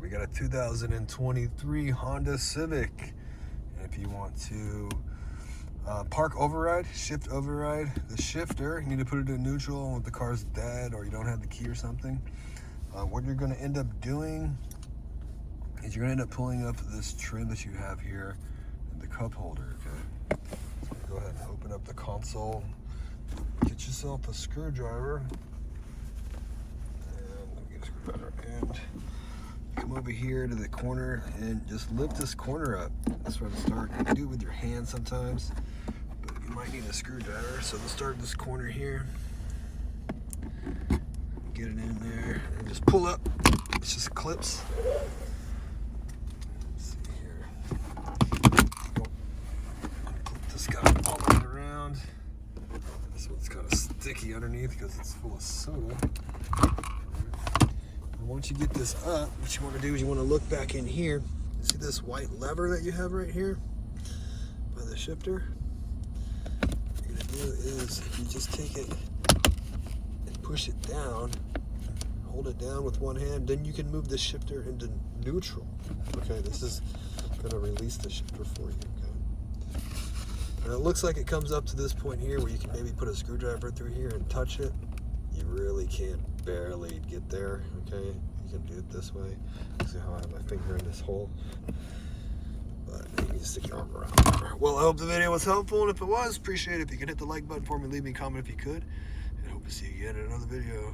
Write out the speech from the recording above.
we got a 2023 Honda Civic. And if you want to park override, shift override the shifter, you need to put it in neutral if the car's dead or you don't have the key or something. What you're going to end up doing is you're going to end up pulling up this trim that you have here, the cup holder, okay? So go ahead and open up the console, get yourself a screwdriver, and let me get a screwdriver, and come over here to the corner and just lift this corner up. That's where to start. You can do it with your hand sometimes, but you might need a screwdriver. So let's start this corner here. Get it in there and just pull up. It's just clips. Let's see here. Unclip this guy all the way around. This one's kind of sticky underneath because it's full of soda. Once you get this up, what you want to do is you want to look back in here. See this white lever that you have right here by the shifter? What you're going to do is if you just take it and push it down, hold it down with one hand, then you can move the shifter into neutral. Okay, this is going to release the shifter for you. Okay. And it looks like it comes up to this point here where you can maybe put a screwdriver through here and touch it. You really can't barely get there, okay? You can do it this way. See how I have my finger in this hole? But you can stick your arm around there. Well, I hope the video was helpful, and if it was, appreciate it if you could hit the like button for me, leave me a comment if you could, and I hope to see you again in another video.